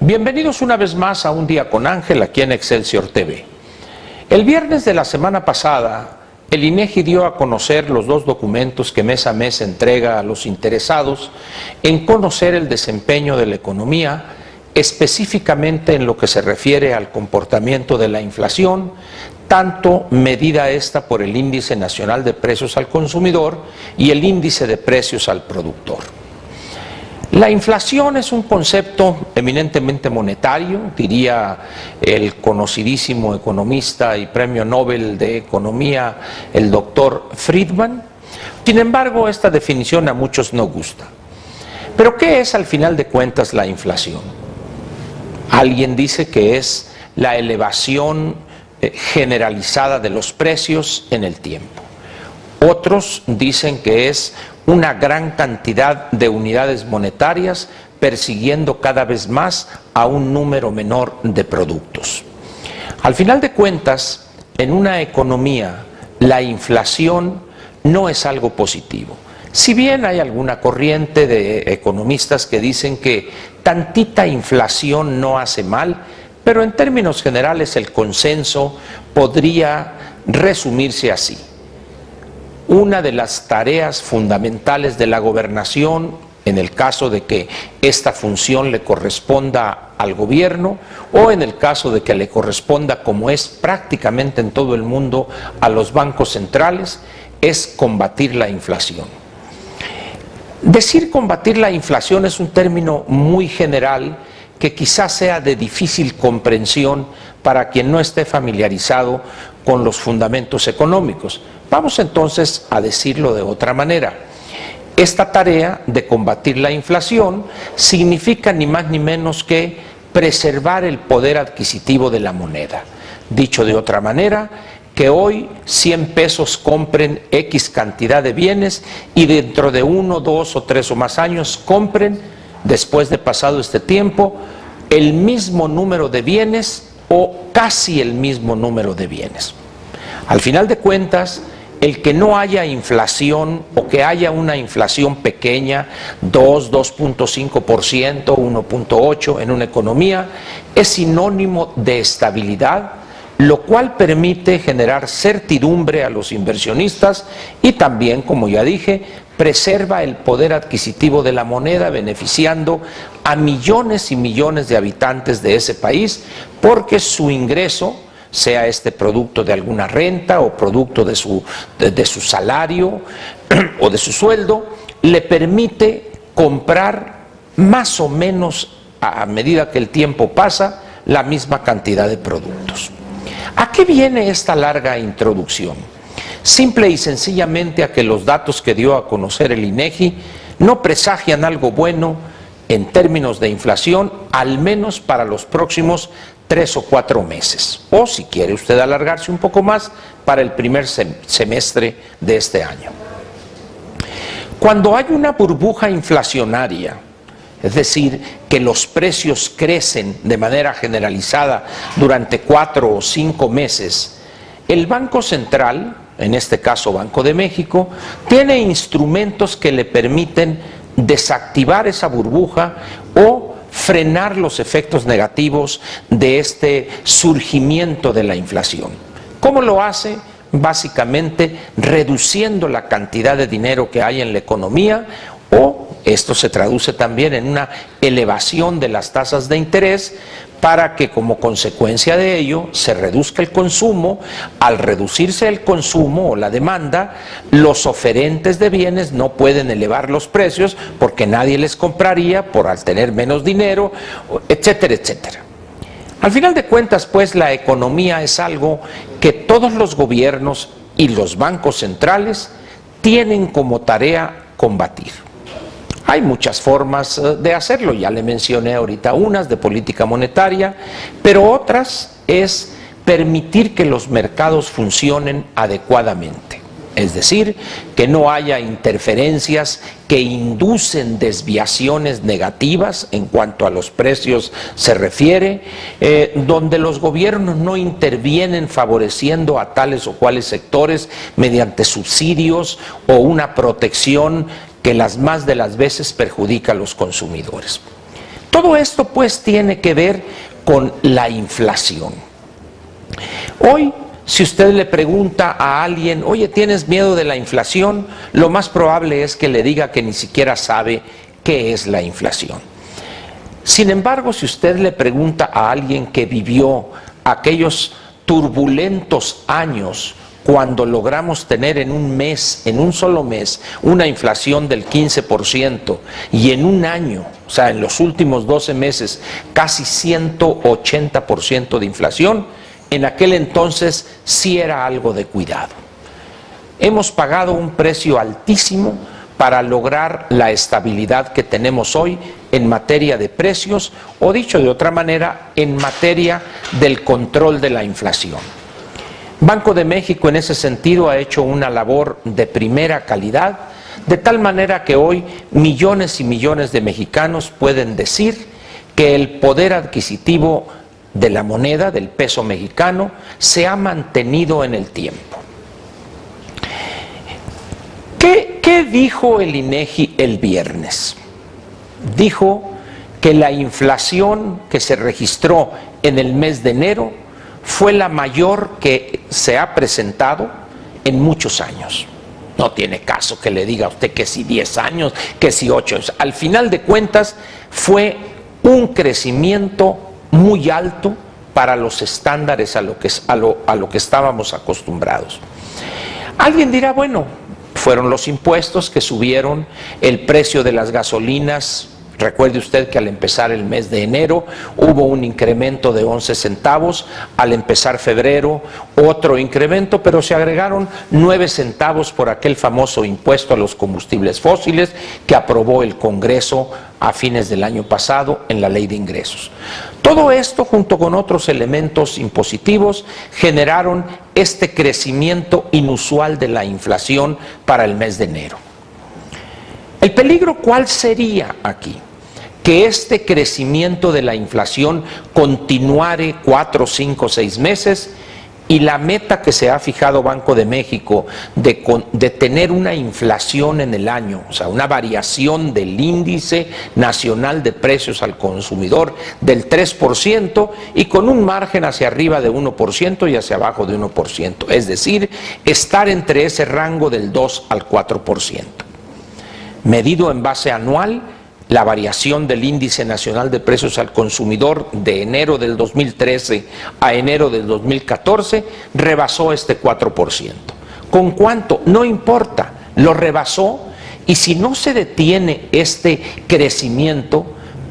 Bienvenidos una vez más a Un Día con Ángel aquí en Excelsior TV. El viernes de la semana pasada, el INEGI dio a conocer los dos documentos que mes a mes entrega a los interesados en conocer el desempeño de la economía, específicamente en lo que se refiere al comportamiento de la inflación, tanto medida esta por el Índice Nacional de Precios al Consumidor y el Índice de Precios al Productor. La inflación es un concepto eminentemente monetario, diría el conocidísimo economista y premio Nobel de Economía, el doctor Friedman. Sin embargo, esta definición a muchos no gusta. ¿Pero qué es al final de cuentas la inflación? Alguien dice que es la elevación generalizada de los precios en el tiempo. Otros dicen que es una gran cantidad de unidades monetarias persiguiendo cada vez más a un número menor de productos. Al final de cuentas, en una economía, la inflación no es algo positivo. Si bien hay alguna corriente de economistas que dicen que tantita inflación no hace mal, pero en términos generales el consenso podría resumirse así. Una de las tareas fundamentales de la gobernación, en el caso de que esta función le corresponda al gobierno o en el caso de que le corresponda, como es prácticamente en todo el mundo, a los bancos centrales, es combatir la inflación. Decir combatir la inflación es un término muy general que quizás sea de difícil comprensión para quien no esté familiarizado con los fundamentos económicos. Vamos entonces a decirlo de otra manera. Esta tarea de combatir la inflación significa ni más ni menos que preservar el poder adquisitivo de la moneda. Dicho de otra manera, que hoy 100 pesos compren X cantidad de bienes y dentro de 1, 2 o 3 o más años compren, después de pasado este tiempo, el mismo número de bienes o casi el mismo número de bienes. Al final de cuentas, el que no haya inflación o que haya una inflación pequeña, 2, 2.5%, 1.8% en una economía, es sinónimo de estabilidad, lo cual permite generar certidumbre a los inversionistas y también, como ya dije, preserva el poder adquisitivo de la moneda, beneficiando a millones y millones de habitantes de ese país, porque su ingreso, sea este producto de alguna renta o producto de su salario o de su sueldo, le permite comprar más o menos a medida que el tiempo pasa la misma cantidad de productos. ¿A qué viene esta larga introducción? Simple y sencillamente a que los datos que dio a conocer el INEGI no presagian algo bueno en términos de inflación, al menos para los próximos 3 o 4 meses, o si quiere usted alargarse un poco más, para el primer semestre de este año. Cuando hay una burbuja inflacionaria, es decir, que los precios crecen de manera generalizada durante 4 o 5 meses, el Banco Central, en este caso Banco de México, tiene instrumentos que le permiten desactivar esa burbuja o frenar los efectos negativos de este surgimiento de la inflación. ¿Cómo lo hace? Básicamente reduciendo la cantidad de dinero que hay en la economía, o esto se traduce también en una elevación de las tasas de interés para que como consecuencia de ello se reduzca el consumo. Al reducirse el consumo o la demanda, los oferentes de bienes no pueden elevar los precios porque nadie les compraría al tener menos dinero, etcétera, etcétera. Al final de cuentas, pues, la economía es algo que todos los gobiernos y los bancos centrales tienen como tarea combatir. Hay muchas formas de hacerlo, ya le mencioné ahorita unas de política monetaria, pero otras es permitir que los mercados funcionen adecuadamente. Es decir, que no haya interferencias que inducen desviaciones negativas en cuanto a los precios se refiere, donde los gobiernos no intervienen favoreciendo a tales o cuales sectores mediante subsidios o una protección que las más de las veces perjudica a los consumidores. Todo esto pues tiene que ver con la inflación. Hoy, si usted le pregunta a alguien, oye, ¿tienes miedo de la inflación?, lo más probable es que le diga que ni siquiera sabe qué es la inflación. Sin embargo, si usted le pregunta a alguien que vivió aquellos turbulentos años cuando logramos tener en un mes, en un solo mes, una inflación del 15% y en un año, o sea, en los últimos 12 meses, casi 180% de inflación, en aquel entonces sí era algo de cuidado. Hemos pagado un precio altísimo para lograr la estabilidad que tenemos hoy en materia de precios, o dicho de otra manera, en materia del control de la inflación. Banco de México en ese sentido ha hecho una labor de primera calidad, de tal manera que hoy millones y millones de mexicanos pueden decir que el poder adquisitivo de la moneda, del peso mexicano, se ha mantenido en el tiempo. ¿Qué dijo el INEGI el viernes? Dijo que la inflación que se registró en el mes de enero fue la mayor que se ha presentado en muchos años. No tiene caso que le diga a usted que si 10 años, que si 8 años. Al final de cuentas fue un crecimiento muy alto para los estándares a lo que estábamos acostumbrados. Alguien dirá, bueno, fueron los impuestos que subieron el precio de las gasolinas. Recuerde usted que al empezar el mes de enero hubo un incremento de 11 centavos, al empezar febrero otro incremento, pero se agregaron 9 centavos por aquel famoso impuesto a los combustibles fósiles que aprobó el Congreso a fines del año pasado en la Ley de Ingresos. Todo esto, junto con otros elementos impositivos, generaron este crecimiento inusual de la inflación para el mes de enero. ¿El peligro cuál sería aquí? Que este crecimiento de la inflación continuare 4, 5, 6 meses y la meta que se ha fijado Banco de México de tener una inflación en el año, o sea, una variación del índice nacional de precios al consumidor del 3% y con un margen hacia arriba de 1% y hacia abajo de 1%, es decir, estar entre ese rango del 2 al 4%. Medido en base anual, la variación del índice nacional de precios al consumidor de enero del 2013 a enero del 2014 rebasó este 4%. ¿Con cuánto? No importa, lo rebasó, y si no se detiene este crecimiento,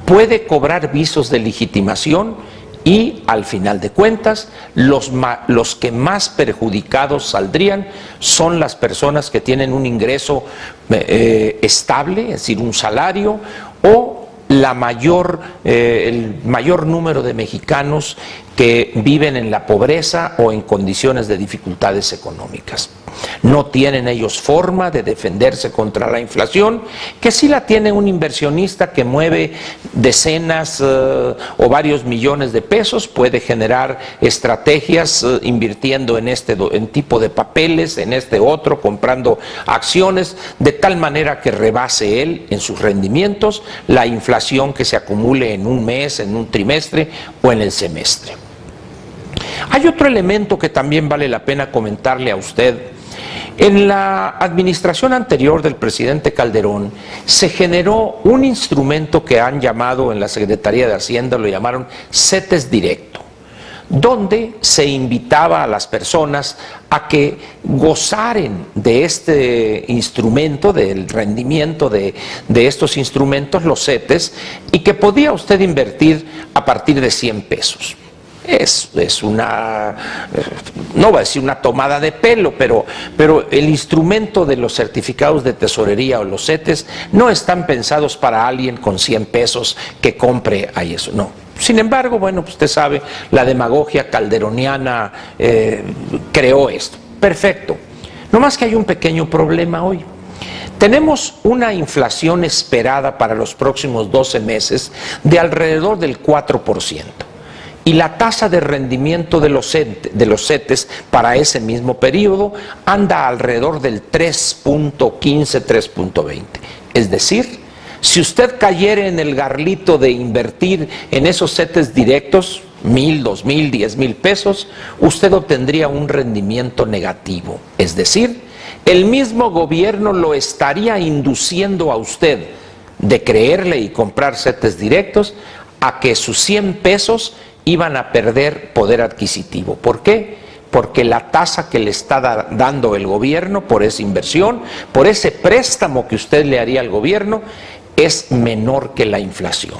puede cobrar visos de legitimación y al final de cuentas los que más perjudicados saldrían son las personas que tienen un ingreso estable, es decir, un salario, o el mayor número de mexicanos que viven en la pobreza o en condiciones de dificultades económicas. No tienen ellos forma de defenderse contra la inflación, que sí la tiene un inversionista que mueve decenas o varios millones de pesos, puede generar estrategias invirtiendo en tipo de papeles, en este otro, comprando acciones, de tal manera que rebase él en sus rendimientos la inflación que se acumule en un mes, en un trimestre o en el semestre. Hay otro elemento que también vale la pena comentarle a usted. En la administración anterior del presidente Calderón se generó un instrumento que han llamado en la Secretaría de Hacienda, lo llamaron CETES Directo, donde se invitaba a las personas a que gozaren de este instrumento, del rendimiento de estos instrumentos, los CETES, y que podía usted invertir a partir de 100 pesos. Es una, no voy a decir una tomada de pelo, pero el instrumento de los certificados de tesorería o los CETES no están pensados para alguien con 100 pesos que compre ahí eso, no. Sin embargo, bueno, pues usted sabe, la demagogia calderoniana creó esto. Perfecto. No más que hay un pequeño problema hoy. Tenemos una inflación esperada para los próximos 12 meses de alrededor del 4%. Y la tasa de rendimiento de los CETES para ese mismo periodo anda alrededor del 3.15, 3.20. Es decir, Si usted cayera en el garlito de invertir en esos CETES directos, 1,000, 2,000, 10,000 pesos, usted obtendría un rendimiento negativo. Es decir, el mismo gobierno lo estaría induciendo a usted de creerle y comprar CETES directos a que sus 100 pesos iban a perder poder adquisitivo. ¿Por qué? Porque la tasa que le está dando el gobierno por esa inversión, por ese préstamo que usted le haría al gobierno, es menor que la inflación.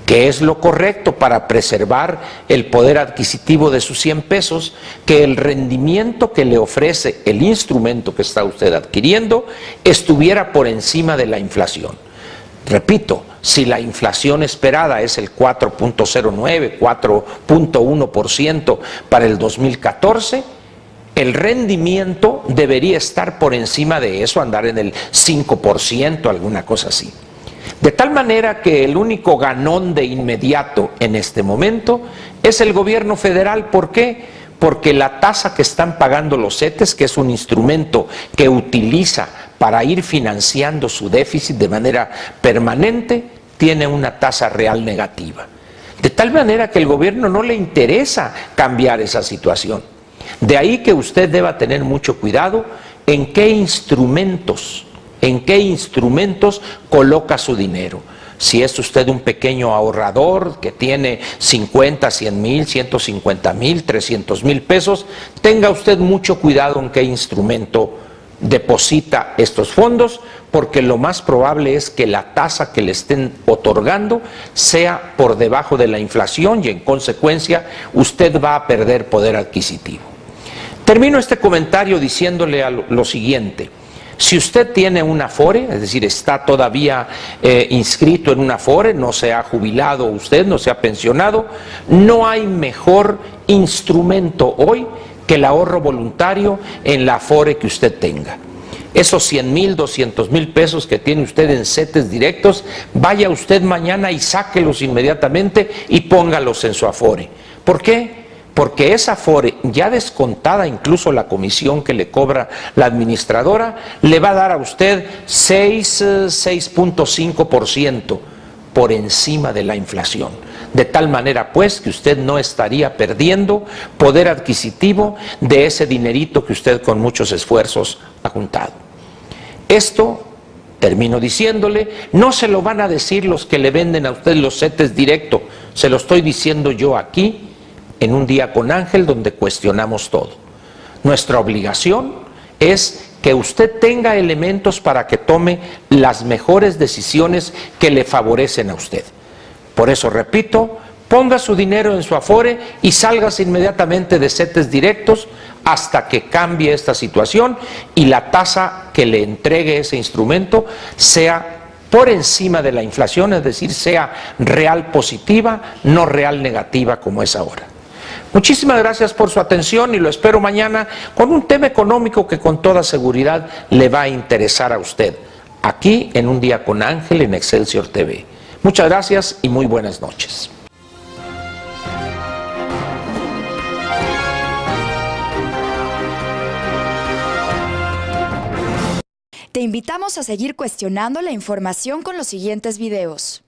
¿Qué es lo correcto para preservar el poder adquisitivo de sus 100 pesos? Que el rendimiento que le ofrece el instrumento que está usted adquiriendo estuviera por encima de la inflación. Repito, si la inflación esperada es el 4.09, 4.1% para el 2014, el rendimiento debería estar por encima de eso, andar en el 5%, alguna cosa así. De tal manera que el único ganón de inmediato en este momento es el gobierno federal. ¿Por qué? Porque la tasa que están pagando los CETES, que es un instrumento que utiliza para ir financiando su déficit de manera permanente, tiene una tasa real negativa. De tal manera que al gobierno no le interesa cambiar esa situación. De ahí que usted deba tener mucho cuidado en qué instrumentos coloca su dinero. Si es usted un pequeño ahorrador que tiene 50, 100 mil, 150 mil, 300 mil pesos, tenga usted mucho cuidado en qué instrumento deposita estos fondos, porque lo más probable es que la tasa que le estén otorgando sea por debajo de la inflación y en consecuencia usted va a perder poder adquisitivo. Termino este comentario diciéndole lo siguiente. Si usted tiene un Afore, es decir, está todavía inscrito en un Afore, no se ha jubilado usted, no se ha pensionado, no hay mejor instrumento hoy que el ahorro voluntario en la Afore que usted tenga. Esos 100 mil, 200 mil pesos que tiene usted en CETES directos, vaya usted mañana y sáquelos inmediatamente y póngalos en su Afore. ¿Por qué? Porque esa Afore, ya descontada incluso la comisión que le cobra la administradora, le va a dar a usted 6.5% por encima de la inflación. De tal manera pues que usted no estaría perdiendo poder adquisitivo de ese dinerito que usted con muchos esfuerzos ha juntado. Esto, termino diciéndole, no se lo van a decir los que le venden a usted los CETES directo, se lo estoy diciendo yo aquí, en un día con Ángel, donde cuestionamos todo. Nuestra obligación es que usted tenga elementos para que tome las mejores decisiones que le favorecen a usted. Por eso repito, ponga su dinero en su Afore y sálgase inmediatamente de CETES directos hasta que cambie esta situación y la tasa que le entregue ese instrumento sea por encima de la inflación, es decir, sea real positiva, no real negativa como es ahora. Muchísimas gracias por su atención y lo espero mañana con un tema económico que con toda seguridad le va a interesar a usted, aquí en Un Día con Ángel en Excelsior TV. Muchas gracias y muy buenas noches. Te invitamos a seguir cuestionando la información con los siguientes videos.